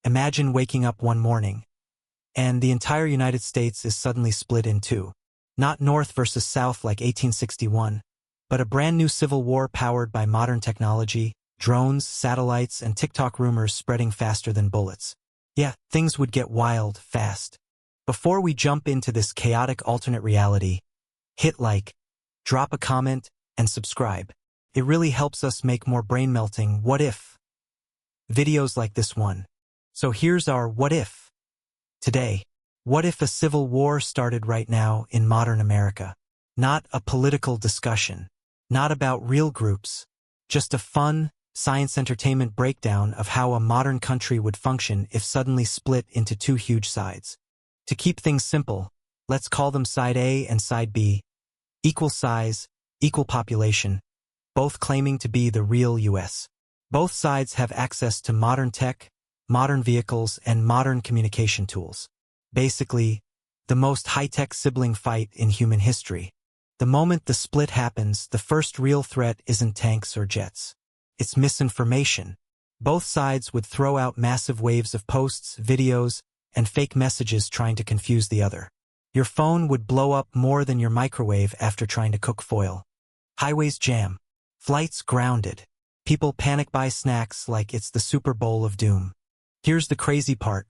Imagine waking up one morning, and the entire United States is suddenly split in two. Not North versus South like 1861, but a brand new civil war powered by modern technology, drones, satellites, and TikTok rumors spreading faster than bullets. Yeah, things would get wild fast. Before we jump into this chaotic alternate reality, hit like, drop a comment, and subscribe. It really helps us make more brain-melting what if videos like this one. So here's our what if. Today, what if a civil war started right now in modern America? Not a political discussion, not about real groups, just a fun, science entertainment breakdown of how a modern country would function if suddenly split into two huge sides. To keep things simple, let's call them Side A and Side B. Equal size, equal population, both claiming to be the real US. Both sides have access to modern tech, modern vehicles, and modern communication tools. Basically, the most high-tech sibling fight in human history. The moment the split happens, the first real threat isn't tanks or jets. It's misinformation. Both sides would throw out massive waves of posts, videos, and fake messages trying to confuse the other. Your phone would blow up more than your microwave after trying to cook foil. Highways jam. Flights grounded. People panic buy snacks like it's the Super Bowl of doom. Here's the crazy part.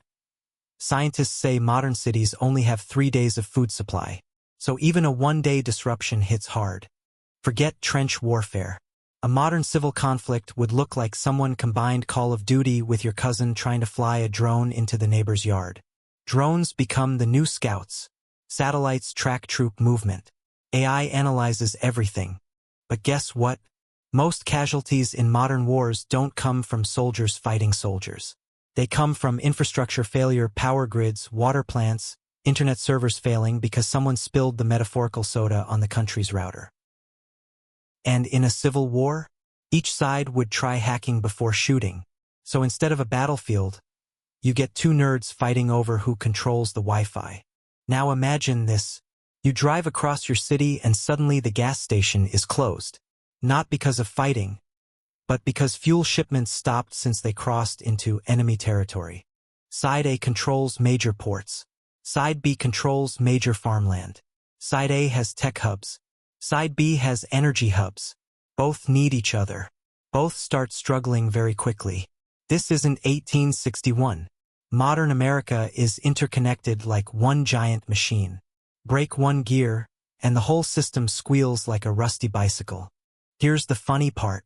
Scientists say modern cities only have 3 days of food supply, so even a one-day disruption hits hard. Forget trench warfare. A modern civil conflict would look like someone combined Call of Duty with your cousin trying to fly a drone into the neighbor's yard. Drones become the new scouts. Satellites track troop movement. AI analyzes everything. But guess what? Most casualties in modern wars don't come from soldiers fighting soldiers. They come from infrastructure failure, power grids, water plants, internet servers failing because someone spilled the metaphorical soda on the country's router. And in a civil war, each side would try hacking before shooting. So instead of a battlefield, you get two nerds fighting over who controls the Wi-Fi. Now imagine this. You drive across your city and suddenly the gas station is closed. Not because of fighting, but because fuel shipments stopped since they crossed into enemy territory. Side A controls major ports. Side B controls major farmland. Side A has tech hubs. Side B has energy hubs. Both need each other. Both start struggling very quickly. This isn't 1861. Modern America is interconnected like one giant machine. Break one gear, and the whole system squeals like a rusty bicycle. Here's the funny part.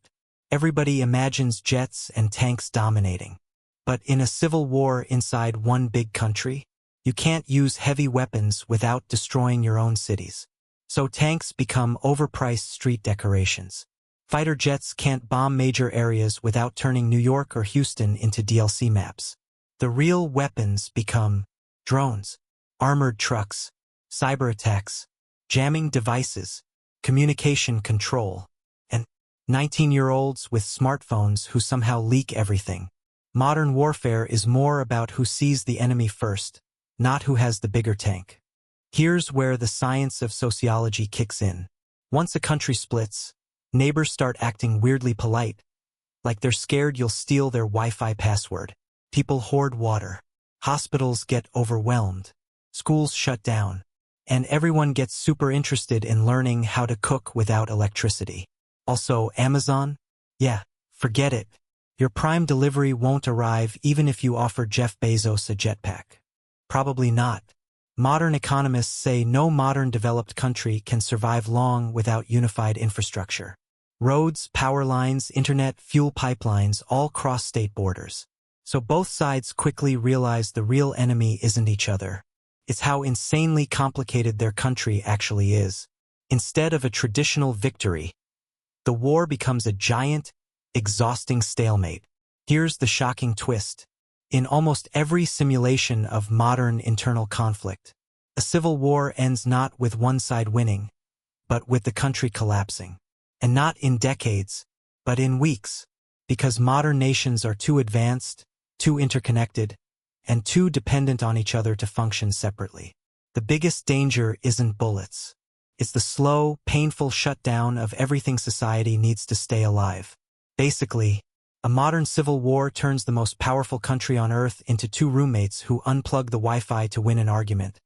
Everybody imagines jets and tanks dominating. But in a civil war inside one big country, you can't use heavy weapons without destroying your own cities. So tanks become overpriced street decorations. Fighter jets can't bomb major areas without turning New York or Houston into DLC maps. The real weapons become drones, armored trucks, cyber attacks, jamming devices, communication control, and 19-year-olds with smartphones who somehow leak everything. Modern warfare is more about who sees the enemy first, not who has the bigger tank. Here's where the science of sociology kicks in. Once a country splits, neighbors start acting weirdly polite, like they're scared you'll steal their Wi-Fi password. People hoard water. Hospitals get overwhelmed. Schools shut down. And everyone gets super interested in learning how to cook without electricity. Also, Amazon? Yeah, forget it. Your Prime delivery won't arrive even if you offer Jeff Bezos a jetpack. Probably not. Modern economists say no modern developed country can survive long without unified infrastructure. Roads, power lines, internet, fuel pipelines all cross state borders. So both sides quickly realize the real enemy isn't each other. It's how insanely complicated their country actually is. Instead of a traditional victory, the war becomes a giant, exhausting stalemate. Here's the shocking twist. In almost every simulation of modern internal conflict, a civil war ends not with one side winning, but with the country collapsing. And not in decades, but in weeks, because modern nations are too advanced, too interconnected, and too dependent on each other to function separately. The biggest danger isn't bullets. It's the slow, painful shutdown of everything society needs to stay alive. Basically, A modern civil war turns the most powerful country on Earth into two roommates who unplug the Wi-Fi to win an argument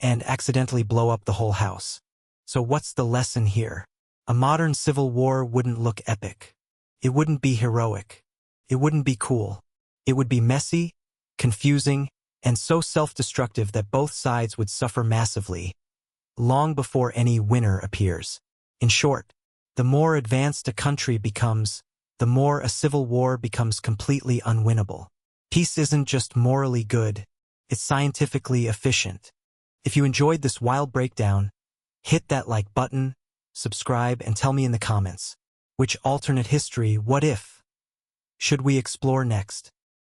and accidentally blow up the whole house. So what's the lesson here? A modern civil war wouldn't look epic. It wouldn't be heroic. It wouldn't be cool. It would be messy, confusing, and so self-destructive that both sides would suffer massively, long before any winner appears. In short, the more advanced a country becomes, the more a civil war becomes completely unwinnable. Peace isn't just morally good, it's scientifically efficient. If you enjoyed this wild breakdown, hit that like button, subscribe, and tell me in the comments, which alternate history, what if, should we explore next?